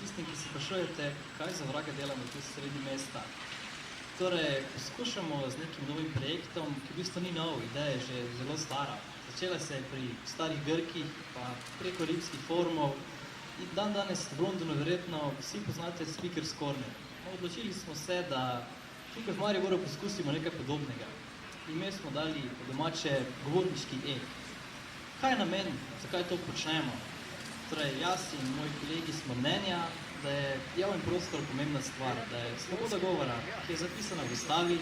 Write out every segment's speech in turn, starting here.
Tistim, ki se sprašujete, kaj za vraga delamo tu sredi mesta. Torej, poskušamo z nekim novim projektom, ki v bistvu ni nov, ideja je že zelo stara. Začela se je pri starih Grkih, pa preko rimskih forumov in danes v Londonu verjetno vsi poznate Speaker's Corner. Odločili smo se, da tukaj v Mariboru poskusimo nekaj podobnega. Ime smo dali po domače govorniški ek. Kaj je namen, zakaj to počnemo? Torej, jaz in moji kolegi smo mnenja, da je javni prostor pomembna stvar, da je svoboda govora, ki je zapisana v ustavi,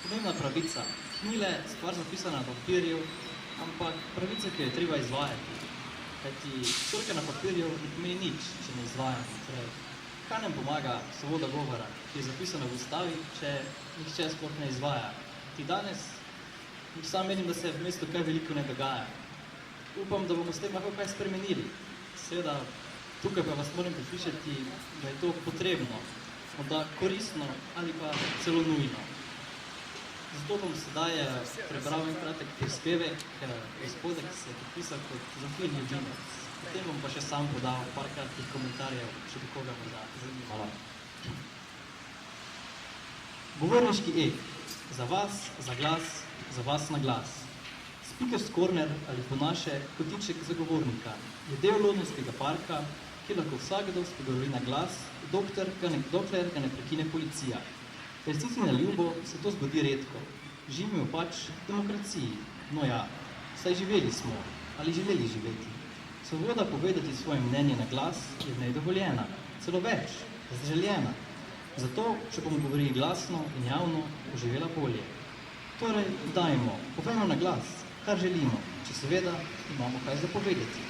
pomembna pravica, ki ni le stvar zapisana na papirju, ampak pravica, ki jo je treba izvajati. Kajti črka na papirju ne pomeni nič, če ne izvajamo. Torej, kaj nam pomaga svoboda govora, ki je zapisana v ustavi, če nihče sploh ne izvaja? Ti danes sam menim, da se v mestu kaj veliko ne dogaja. Upam, da bomo s tem lahko kaj spremenili. Seveda, tukaj pa vas moram pripričati, da je to potrebno, morda koristno ali pa celo nujno. Zato bom sedaj prebral en kratek prispevek gospoda, ki se je podpisal kot Zofir Ljubinec. Potem bom pa še sam podal par kratkih komentarjev, če bi koga morda zanimalo. Govorniški ek. Za vas, za glas, za vas na glas. Speaker's Corner, ali po naše kotiček zagovornika, je del Londonskega parka, kjer lahko vsakdo spregovori na glas, dokler ga ne prekine policija. Resnici na ljubo se to zgodi redko. Živimo pač v demokraciji. No ja, saj živeli smo, ali želeli živeti. Svoboda povedati svoje mnenje na glas je v njej dovoljena, celo več, zaželjena. Zato, če bomo govorili glasno in javno, bo živela bolje. Torej, dajmo, povejmo na glas, kar želimo, če seveda imamo kaj zapovedati.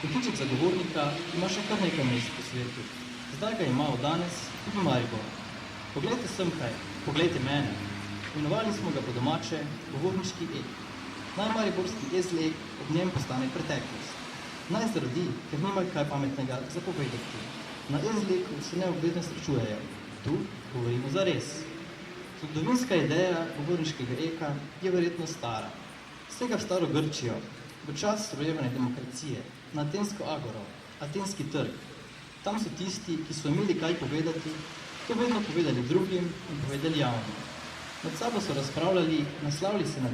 Kotiček zagovornika ima še kar nekaj mest po svetu. Zdaj ga ima od danes tudi Maribor. Poglejte sem kaj, poglejte mene. Imenovali smo ga po domače govorniški ek. Naj mariborski ezlek ob njem postane preteklost. Naj zarodi, ker nima kaj pametnega zapovedati. Na ezleku se neobvezno srečujejo. Tu govorimo zares. Zgodovinska ideja govorniškega eka je verjetno stara. Sega v staro Grčijo, v čas strojevanja demokracije, na Atensko agoro, Atenski trg. Tam so tisti, ki so imeli kaj povedati, to vedno povedali drugim in povedali javno. Med sabo so razpravljali, naslavljali se na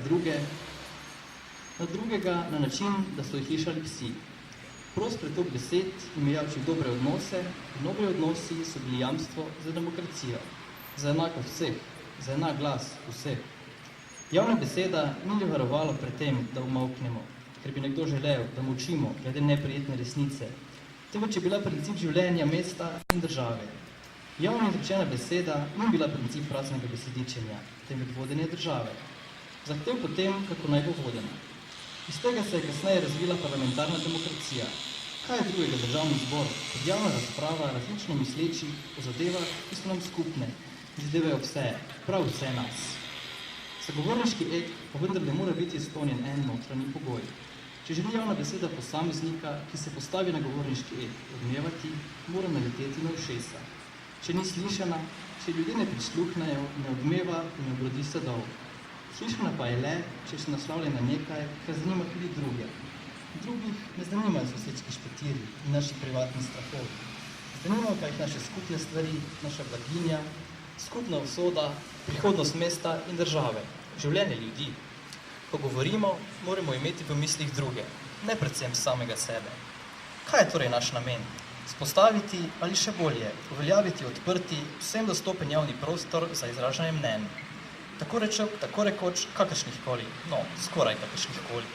drugega na način, da so jih slišali psi. Prost pretok besed jim je javčil dobre odnose in dobre odnosi so bili jamstvo za demokracijo, za enako vseh, za enak glas vseh. Javna beseda ni le varovala pred tem, da umolknemo, ker bi nekdo želel, da molčimo glede neprijetne resnice, temveč je bila princip življenja mesta in države. Javno izrečena beseda ni bila princip praznega besedičenja, temveč vodenje države. Zahtev potem, kako naj bo vodena. Iz tega se je kasneje razvila parlamentarna demokracija. Kaj je drugega državni zbor, kot javna razprava različno misleči o zadevah, ki so nam skupne, zadevajo vse, prav vse nas. Zagovorniški ek pa vendar ne mora biti izpolnjen en notranji pogoj. Če želi javna beseda posameznika, ki se postavi na govorniški ek, odmevati, mora naleteti na ušesa. Če ni slišana, če ljudje ne prisluhnejo, ne odmeva in ne obrodi sadov. Slišana pa je le, če se naslavlja na nekaj, kar zanima tudi druge. Drugih ne zanimajo sosedski špetiri in naši privatni strahovi. Zanimajo pa jih naše skupne stvari, naša blaginja, skupna usoda, prihodnost mesta in države, življenje ljudi. Ko govorimo, moramo imeti v mislih druge, ne predvsem samega sebe. Kaj je torej naš namen? Spostaviti ali še bolje, uveljaviti odprti, vsem dostopen javni prostor za izražanje mnenj. Tako rekoč kakršnihkoli, skoraj kakršnihkoli.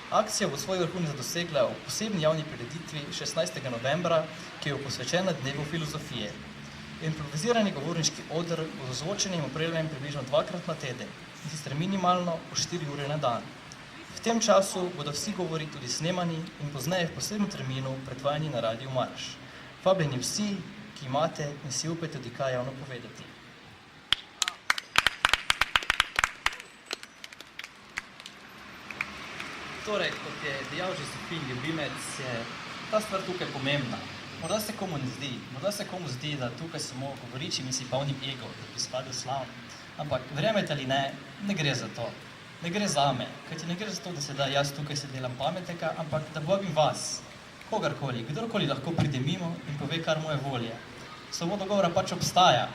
Akcija bo svoj vrhunec dosegla v posebni javni prireditvi 16. novembra, ki je posvečena dnevu filozofije. Improvizirani govorniški oder bo z ozvočenjem opremljen približno 2-krat na teden, in sicer minimalno po 4 ure na dan. V tem času bodo vsi govori tudi snemani in pozneje v posebnem terminu predvajani na Radiu Marš. Vabljeni vsi, ki imate in si upete tudi kaj javno povedati. Torej, kot je dejal že Sofin Ljubimec, je ta stvar tukaj pomembna. Morda se komu ne zdi, da tukaj samo govoričim in si polnim ego, da bi spadil slavno. Ampak verjamete ali ne, ne gre za to. Ne gre zame, kajti ne gre za to, da sedaj jaz tukaj se delam pametnega, ampak da vabim vas, kogarkoli, kdorkoli lahko pride mimo in pove kar moje volje. Svoboda govora pač obstaja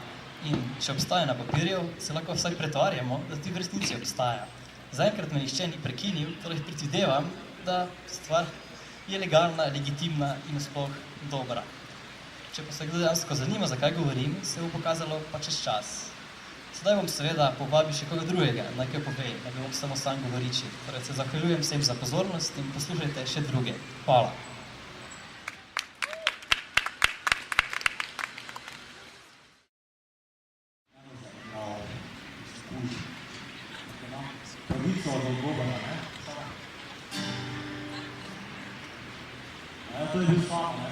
in če obstaja na papirju, se lahko vsaj pretvarjamo, da tudi v resnici obstaja. Zaenkrat me nihče ni prekinil, torej predvidevam, da stvar je legalna, legitimna in sploh dobra. Če pa se kdo dejansko zanima, zakaj govorim, se bo pokazalo pa čez čas. Sedaj bom seveda povabil še koga drugega, naj kaj pove, da bi bom samo sam govoriči. Torej se zahvaljujem vsem za pozornost in poslušajte še druge. Hvala. Pravico do odgovora, ne? To je bil sam, ne?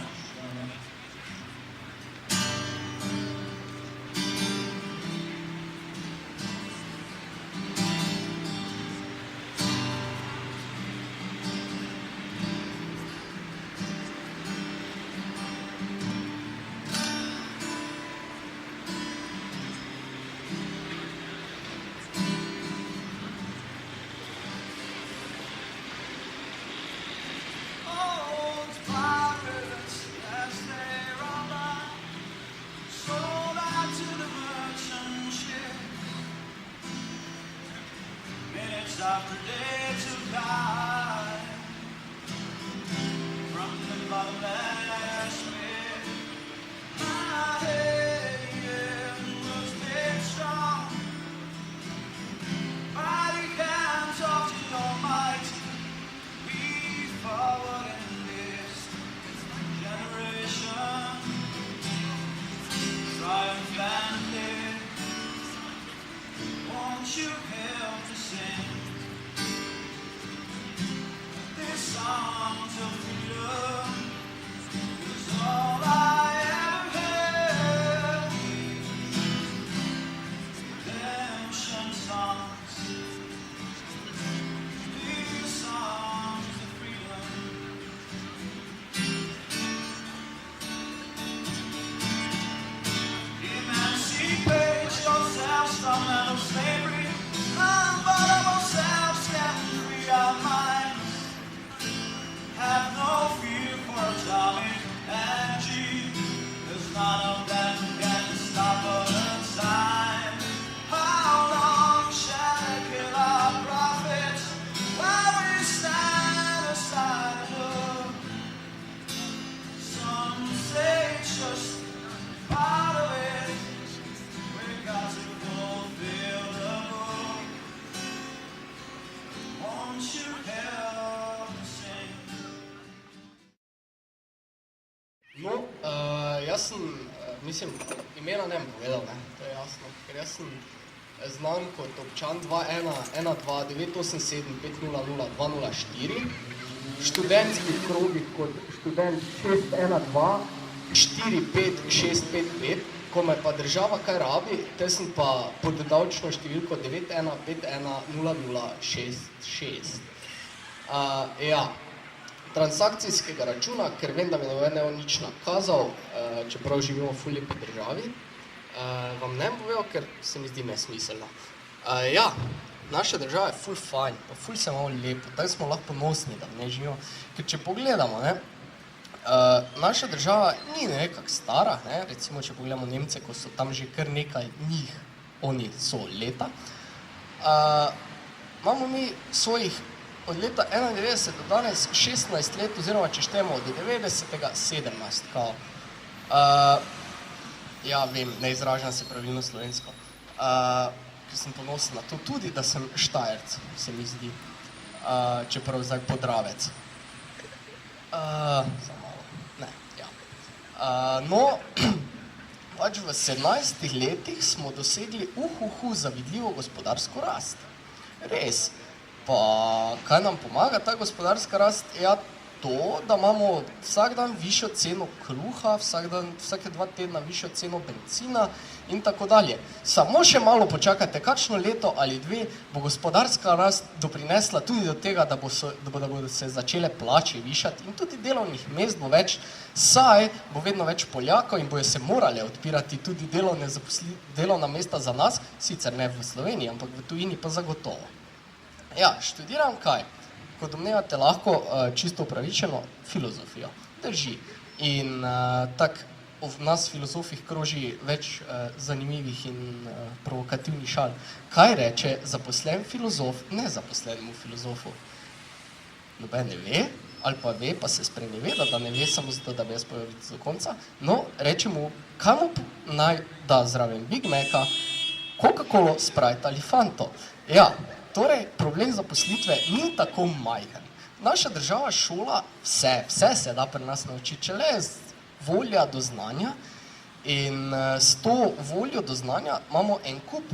After days of life, from the bottomless pit, my hand was made strong by the hands of the Almighty. We forward in this generation, triumphantly. Won't you help? songs of freedom is all I ever had. Redemption songs, these songs of freedom. Emancipate yourselves from mental slavery. Unbottled ourselves can free our minds. Have no fear for atomic energy. There's none of them can stop us time. How long shall they kill our prophets while we stand aside and look? Some say it's just part of it. We got to fulfill the book. Won't you help me sing? No, jaz sem, mislim, imena ne bom povedal, ne, to je jasno, ker jaz sem znan kot občan 211-987-500-204, študentski krogi kot študent 612-45655, ko me pa država kaj rabi, te sem pa pod davčno številko 91510066. Ja. Transakcijskega računa, ker vem, da mi noben ne bo nič nakazal, čeprav živimo v ful lepi državi, vam ne bom povedal, ker se mi zdi nesmiselno. Ja, naša država je ful fajn, pa ful se malo lepo, tako smo lahko ponosni, da ne živimo. Ker če pogledamo, ne, naša država ni nekak stara, ne, recimo če pogledamo Nemce, ko so tam že kar nekaj njih, oni so leta, imamo mi svojih od leta 91 do danes 16 let, oziroma če štejemo od 90. 17, kao. Ja, vem, ne izražam se pravilno slovensko, ker sem ponosen na to tudi, da sem Štajerc, se mi zdi, čeprav zdaj Podravec. Samo malo, ne, ja. No, pač v 17 letih smo dosegli zavidljivo gospodarsko rast. Res. Pa kaj nam pomaga ta gospodarska rast? Ja, to, da imamo vsak dan višjo ceno kruha, vsake 2 tedna višjo ceno bencina in tako dalje. Samo še malo počakajte, kakšno leto ali 2 bo gospodarska rast doprinesla tudi do tega, da bodo se začele plače višati in tudi delovnih mest bo več, saj bo vedno več Poljakov in bojo se morale odpirati tudi delovna mesta za nas, sicer ne v Sloveniji, ampak v tujini pa zagotovo. Ja, študiram kaj? Kot domnevate lahko čisto upravičeno filozofijo. Drži. In tak v nas filozofih kroži več zanimivih in provokativnih šal. Kaj reče zaposlen filozof nezaposlenemu filozofu? Noben ne ve, ali pa ve, pa se spreneveda, da ne ve samo zato, da bi jaz povedal do konca. No, reče mu, kaj mu naj da zraven Big Maca, Coca-Colo, Sprite ali Fanto. Ja, torej, problem zaposlitve ni tako majhen. Naša država šola vse se da pri nas naučiti, če le je volja do znanja in s to voljo do znanja imamo en kup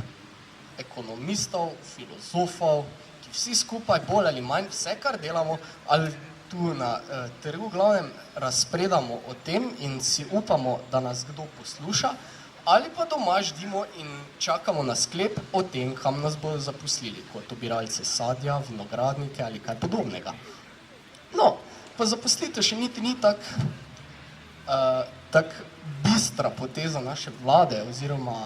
ekonomistov, filozofov, ki vsi skupaj bolj ali manj vse, kar delamo, ali tu na trgu glavnem razpredamo o tem in si upamo, da nas kdo posluša, ali pa doma ždimo in čakamo na sklep o tem, kam nas bodo zaposlili, kot obiralce sadja, vinogradnike ali kaj podobnega. No, pa zaposlitev še niti ni tak bistra poteza naše vlade oziroma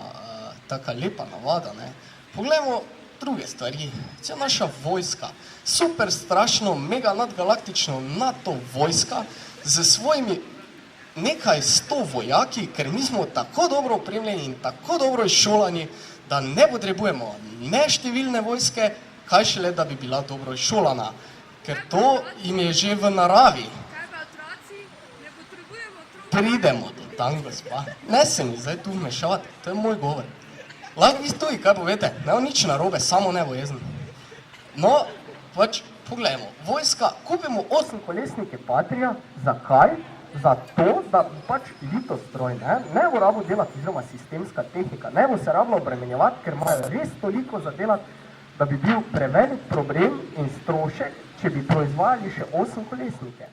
taka lepa navada, ne. Poglejmo druge stvari, cel naša vojska, super strašno, mega nadgalaktično NATO vojska z svojimi nekaj 100 vojaki, ker mi smo tako dobro opremljeni in tako dobro izšolani, da ne potrebujemo ne številne vojske, kaj šele, da bi bila dobro izšolana, ker to jim je že v naravi. Kaj pa otroci? Ne potrebujemo otrok? Pridemo do tam, gospa. Ne se mi zdaj tu vmešavati, to je moj govor. Lahko vi stoji, kaj povete, ne bo nič narobe, samo ne bo jezen. No, pač, poglejmo, vojska, kupimo 8-kolesnike Patria, zakaj? Zato, da pač litostroj, ne bo rabo delati oziroma sistemska tehnika, ne bo se rabilo obremenjevati, ker imajo res toliko za delati, da bi bil prevelik problem in strošek, če bi proizvajali še 8-kolesnike.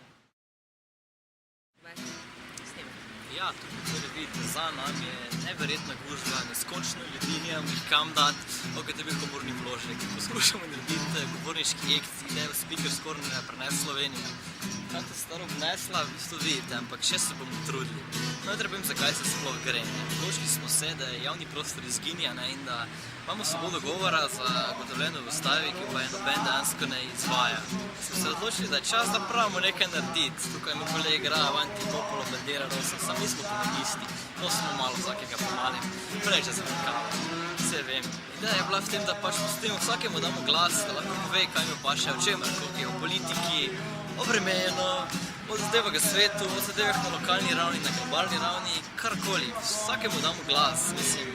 Ja, tukaj tudi vidite, za nami je neverjetna gužva, neskončno ljudi, nimam jih kam dati, ok, to je bil komorni vložek. Poskušamo narediti govorniški ekt, idejo speaker skornega prenesti Slovenijo. Kaj to staro obnesla, v bistvu vidite, ampak še se bomo trudili. No, treba vem, zakaj se sploh gre. Odločili smo se, da je javni prostor izginja in da imamo svobodo govora zagotovljeno v ustavi, ki pa je noben dejansko ne izvaja. Smo se odločili, da je čas, da pravimo nekaj narediti. Tukaj mi kolega igra Antipopolo, Bandera, Rosa, sami smo komunisti. Nosimo malo vsakega pomalim. Preče se nekako. Vse vem. Ideja je bila v tem, da pač pustimo vsakemu damo glas, da lahko pove, kaj mu paše, o čemer, koliko je o politiki, o vremenu, o zadevah svetu, o zadevah na lokalni ravni, na globalni ravni, karkoli. Vsakemu damo glas, mislim.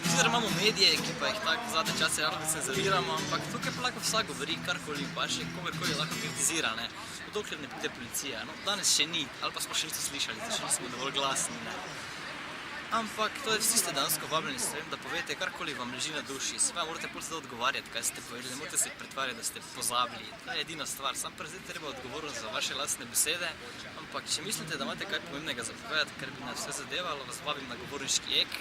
Sicer imamo medije, ki pa jih tako zadnje čase rado cenzuriramo, ampak tukaj pa lahko vsak govori, karkoli paše, komerkoli lahko kritizira, ne. Dokler ne pride policija. No, danes še ni, ali pa smo še nisto slišali, da še nismo dovolj glasni, ne. Ampak to je, vsi ste dansko vabljeni s tem, da povete karkoli vam leži na duši. Seveda morate pol sedaj odgovarjati, kaj ste povedali, ne morate se pretvarjati, da ste pozabili. To je edina stvar, sam prevzeti treba odgovornost za vaše lastne besede, ampak če mislite, da imate kaj pomembnega za povedati, kar bi nas vse zadevalo, vas vabim na govorniški ek.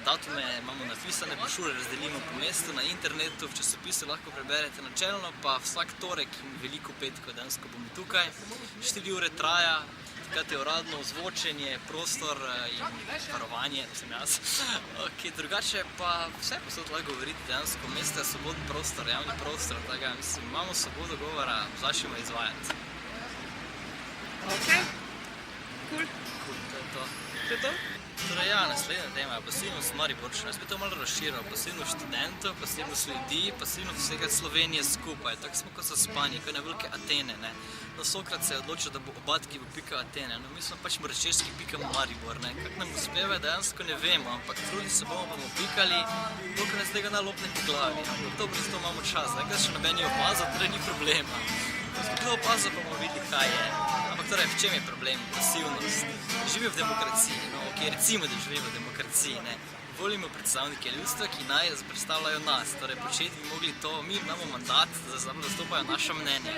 Datume imamo napisane, brošure razdelimo po mestu, na internetu, v časopisu lahko preberete načelno, pa vsak torek in veliko petko dansko bomo tukaj. 4 ure traja. Takrat je uradno ozvočenje, prostor in varovanje, to sem jaz. Ok, drugače pa vse posod lahko govoriti dejansko, mesto je svoboden prostor, javni prostor, tako mislim, imamo svobodo govora, začnimo izvajati. Ok, cool. To je to. To je to? Torej ja, naslednja tema je pasivnost Mariborčana. Jaz bi to malo razširil, pasivnost študentov, pasivnost ljudi, pasivnost vsega Slovenije skupaj. Tako smo kot zaspani, kot na velike Atene, ne. No, Sokrat se je odločil, da bo Obatki bo pikal Atene, no mi smo pač Mrčeški pikamo Maribor, ne. Kako nam uspeva, dejansko ne vemo, ampak trudili se bomo pikali, dokaj nas tega nalopne po glavi. Ampak dobro, zato imamo čas, nekaj še noben je opazil, torej ni problema. Kdo opazil, pa bomo videli, kaj je. Ampak torej, v čem je problem? Pasivnost. Živimo v demokraciji, no, ok, recimo, da živimo v demokraciji, ne. Volimo predstavnike ljudstva, ki naj predstavljajo nas, torej početi bi mogli to, mi imamo mandat, da zastopajo naša mnenja.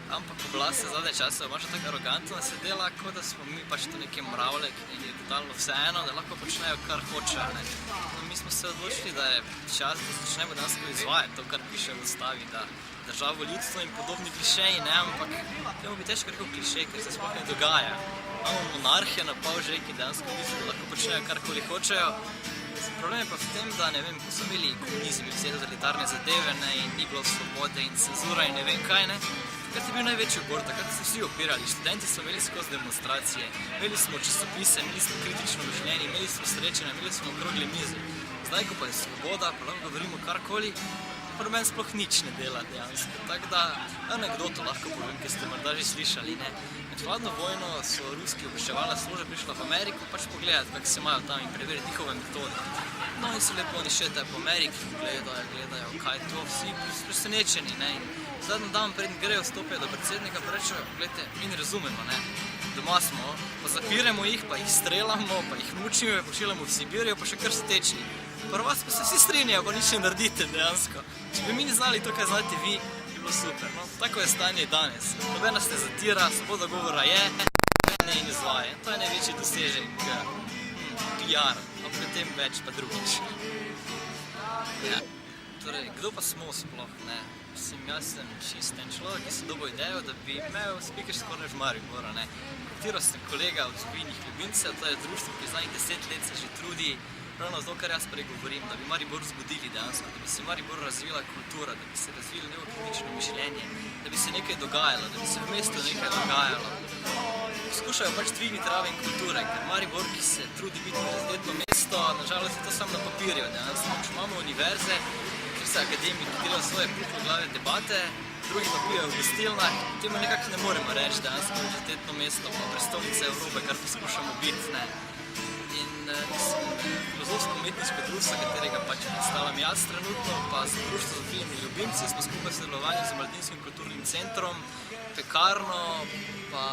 Ampak oblast se zadnje čase obnaša tako arogantno, da se dela, kot da smo mi pač to neke mravlje, ki je totalno vseeno, da lahko počnejo kar hočejo, ne. No, mi smo se odločili, da je čas, da začnemo dejansko izvajati to, kar piše v ustavi, da državo, ljudstvo in podobni klišeji, ne, ampak temu bi težko rekel klišej, ker se sploh ne dogaja. Imamo monarhije na pol že, ki dejansko mislijo, da lahko počnejo karkoli hočejo. Problem je pa v tem, da ne vem, ko so imeli komunizmi, vse totalitarne zadeve, ne, in ni bilo svobode in cenzura in ne vem kaj, ne. Takrat je bil največji upor, takrat so vsi opirali, študenti so imeli skozi demonstracije, imeli smo časopise, imeli smo kritično mišljenje, imeli smo srečanja, imeli smo okrogle mize. Zdaj, ko pa je svoboda, pa lahko govorimo karkoli, pa noben sploh nič ne dela dejansko. Tako da, anekdoto lahko povem, ki ste morda že slišali, ne. Med hladno vojno so ruski obveščevalna služba prišla v Ameriko pač pogledati, kako se imajo tam in preveriti njihove metode. No in so lepo oni šetajo po Ameriki, gledajo, kaj je to, vsi presenečeni, ne. In zadnji dan preden grejo, stopijo do predsednika, pa rečejo, gledajte, mi ne razumemo, ne. Doma smo, pa zapiramo jih, pa jih streljamo, pa jih mučimo, pošiljamo v Sibirijo, pa še kar stečni. Pri vas pa se vsi strinjajo, pa nič ne naredite dejansko. Če bi mi ne znali to, kaj znate vi, bi bilo super, no. Tako je stanje danes. Nobena se zatira, svoboda govora je, ne in izvaja. To je največji dosežek PR, a pri tem več pa drugič. Ja. Torej, kdo pa smo sploh, ne? Mislim, jaz sem čist en človek, ki si dobil idejo, da bi imel speakersko korner v Mariboru, ne. Kontaktiral sem kolega od Zbinih ljubimcev, to je društvo, ki zadnjih 10 let se že trudi ravno to, kar jaz prej govorim, da bi Maribor zbudili dejansko, da bi se Maribor razvila kultura, da bi se razvilo neko kritično mišljenje, da bi se nekaj dogajalo, da bi se v mestu nekaj dogajalo. Poskušajo pač dvigniti raven kulture, ker Maribor, ki se trudi biti univerzitetno mesto, nažalost je to samo na papirju dejansko. Če imamo univerze, kjer se akademiki delajo svoje puhloglave debate, drugi pa pijejo v gostilnah, temu nekako ne moremo reči dejansko univerzitetno mesto, pa prestolnice Evrope, kar poskušamo biti, ne. In filozofsko-umetniško društvo, katerega pač predstavljam jaz trenutno, pa z društvo Zofijini ljubimci, smo skupaj sodelovali z Mladinskim kulturnim centrom, Pekarno, pa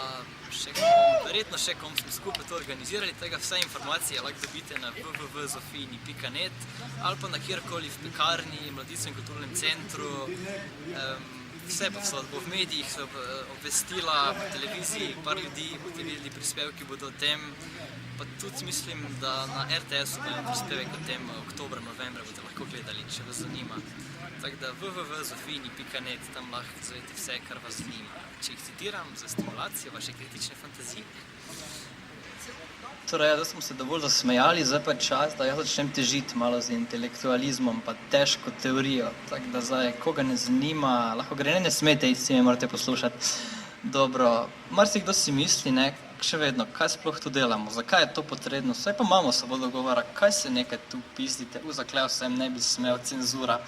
še kom, verjetno še kom smo skupaj to organizirali, tega vse informacije lahko dobite na www.zofijini.net ali pa na kjerkoli v Pekarni, Mladinskem kulturnem centru, vse povsod, bo v medijih obvestila, po televiziji, par ljudi, boste videli prispevki bodo o tem, pa tudi mislim, da na RTS-u bodo prispevek o tem oktobra, novembra boste lahko gledali, če vas zanima. Tako da www.zofini.net, tam lahko izvedete vse, kar vas zanima. Če jih citiram, za stimulacijo vaše kritične fantazije. Torej, da smo se dovolj zasmejali, zdaj pa je čas, da jaz začnem težiti malo z intelektualizmom, pa težko teorijo. Tako da zdaj, koga ne zanima, lahko gre, ne smete iti, si me morate poslušati. Dobro, marsikdo si misli, ne, še vedno, kaj sploh tu delamo, zakaj je to potrebno, vse pa imamo svobodo govora, kaj se nekaj tu pizdite, zakleo sem, ne bi smel, cenzura.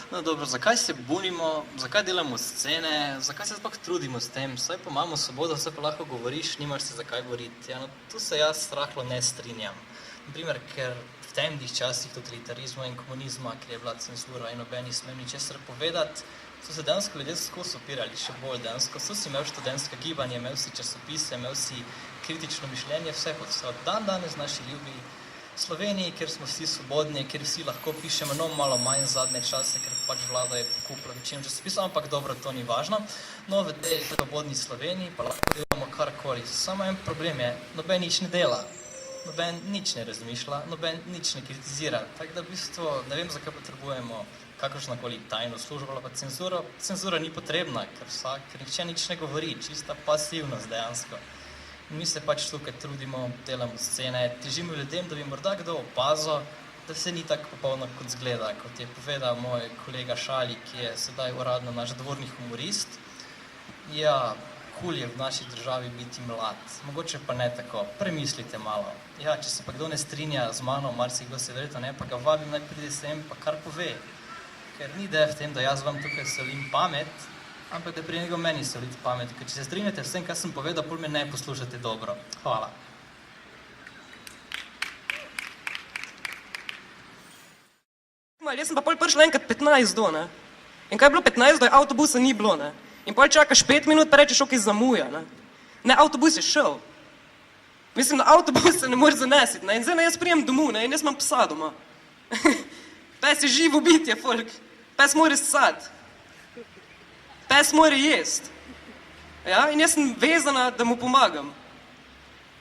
No dobro, zakaj se bunimo, zakaj delamo scene, zakaj se sploh trudimo s tem, vse pa imamo svobodo, vse pa lahko govoriš, nimaš se zakaj govoriti. Ja, no, tu se jaz strahlo ne strinjam. Naprimer, ker v temnih časih totalitarizma in komunizma, ker je bila cenzura in nobeni smel ničesar povedati, so se dejansko ljudje skozi opirali, še bolj dejansko. So si imel študentska gibanje, imel si časopise, imel si kritično mišljenje, vse kot so danes naši ljubi Sloveniji, kjer smo vsi svobodni, kjer vsi lahko pišemo, no malo manj zadnje čase, ker pač vlada je pokupila večino časopisov, ampak dobro, to ni važno. No, v tej svobodni Sloveniji pa lahko delamo karkoli. Samo en problem je, noben nič ne dela, noben nič ne razmišlja, noben nič ne kritizira. Tako da v bistvu ne vem, zakaj potrebujemo kakršnakoli tajno službo ali pa cenzuro. Cenzura ni potrebna, ker nihče nič ne govori, čista pasivnost dejansko. In mi se pač tukaj trudimo, delamo scene, težimo ljudem, da bi morda kdo opazil, da se ni tako popolno kot zgleda, kot je povedal moj kolega Šali, ki je sedaj uradno naš dvorni humorist. Ja, kul je v naši državi biti mlad, mogoče pa ne tako, premislite malo. Ja, če se pa kdo ne strinja z mano, marsikdo se verjetno ne, pa ga vabim, naj pride sem, pa kar pove. Ker ni ideja v tem, da jaz vam tukaj solim pamet, ampak da pri njega meni soliti pamet. Ker če se strinjate vsem, kar sem povedal, pol me ne poslušate dobro. Hvala. Jaz sem pa pol prišla enkrat 15 do, ne. In kaj je bilo 15 do, avtobusa ni bilo, ne. In pol čakaš 5 minut, pa rečeš, ok, zamuja, ne. Ne, avtobus je šel. Mislim, da avtobus se ne moreš zanesiti, ne. In zdaj jaz prijem domov, ne, in jaz imam psa doma. Pes je živo bitje, folk. Pes mora ssati. Pes mora jesti. Ja, in jaz sem vezana, da mu pomagam.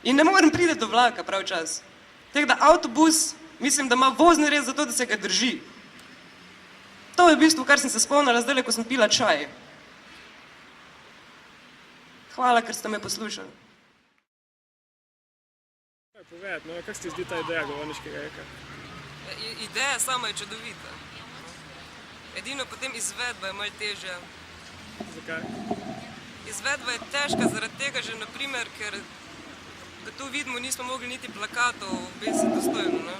In ne morem priti do vlaka prav čas. Tako da avtobus, mislim, da ima vozni red zato, da se ga drži. To je v bistvu, kar sem se spomnila zdaj, ko sem pila čaj. Hvala, ker ste me poslušali. Povedati, no, kako se ti zdi ta ideja govorniškega eka? Ideja sama je čudovita. Edino potem izvedba je malo težja. Zakaj? Izvedba je težka zaradi tega že, naprimer, ker da tu vidimo, nismo mogli niti plakatov obesiti dostojno, ne?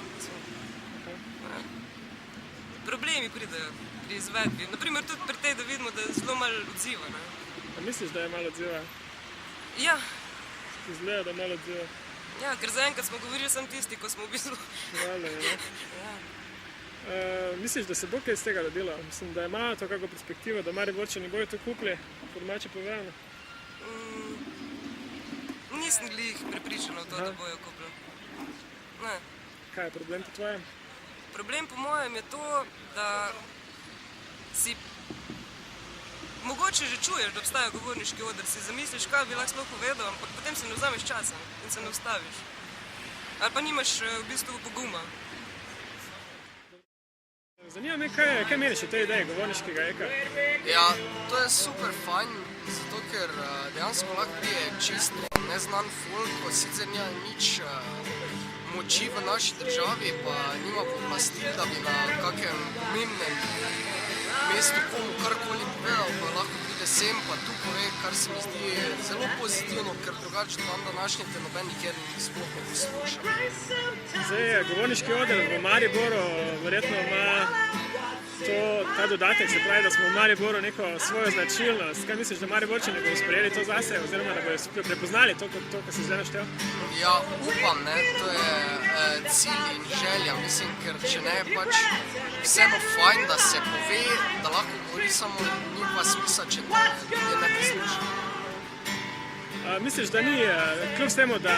Problemi pridejo pri izvedbi. Naprimer tudi pri tej, da vidimo, da je zelo malo odziva, ne? A misliš, da je malo odziva? Ja. Izgleda, da je malo odziva. Ja, ker zaenkrat smo govorili samo tisti, ko smo v bistvu... Realno, ne? Ja. Misliš, da se bo kaj iz tega rodilo? Mislim, da ima to kako perspektivo, da Mariborčani bojo to kupili, po domače povedano? Nisem glih prepričana v to, da bojo kupili. Ne. Kaj je problem po tvojem? Problem po mojem je to, da si mogoče že čuješ, da obstaja govorniški oder, si zamisliš, kaj bi lahko sploh povedal, ampak potem si ne vzameš časa in se ne ustaviš. Ali pa nimaš v bistvu poguma. Zanima me, kaj meniš o tej ideji govorniškega eka? Ja, to je super fajn, zato ker dejansko lahko prije čisto neznan folk, ko sicer nima nič moči v naši državi, pa nima pooblastil, da bi na kakem pomembnem mestu komu karkoli povedal, pa lahko pride sem, pa tu pove, kar se mi zdi zelo pozitivno, ker drugače dan današnjite noben nikjer sploh ne posluša. Zdaj, govorniški oder v Mariboru verjetno ima ta dodatek, se pravi, da smo v Mariboru neko svojo značilnost. Kaj misliš, da Mariborčani bodo sprejeli to zase, oziroma da bodo prepoznali to, kar si zdaj naštel? Ja, upam, ne, to je cilj in želja, mislim, ker če ne, pač vseeno fajn, da se pove, da lahko govori samo njihova smisla, če ljudje ne poslušajo. Misliš, da ni, kljub temu, da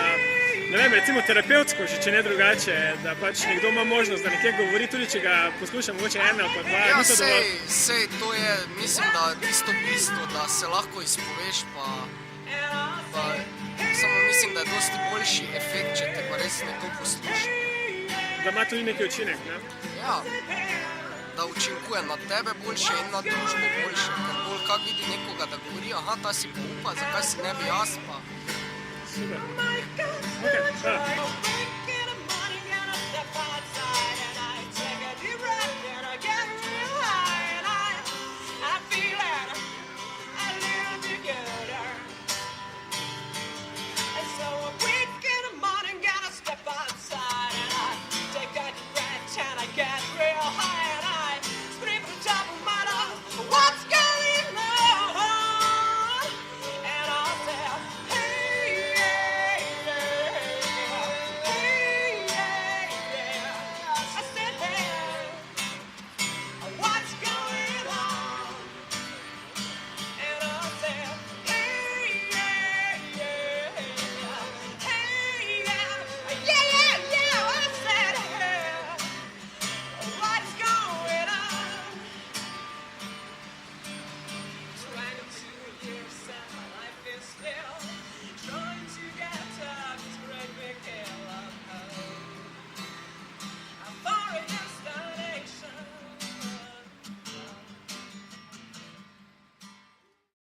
ne vem, recimo terapevtsko, če ne drugače, da pač nekdo ima možnost, da nekje govori, tudi če ga posluša mogoče ena ali pa dva. Ja, ni to dovolj? sej, to je, mislim, da tisto bistvo, da se lahko izpoveš, pa samo mislim, da je dosti boljši efekt, če te pa res nekdo posluša. Da ima tudi neki učinek, ne? Ja, da učinkuje na tebe boljše in na družbo boljše, ker bolj kak vidi nekoga, da govori, aha, ta si pa upa, zakaj si ne bi jaz pa. Super.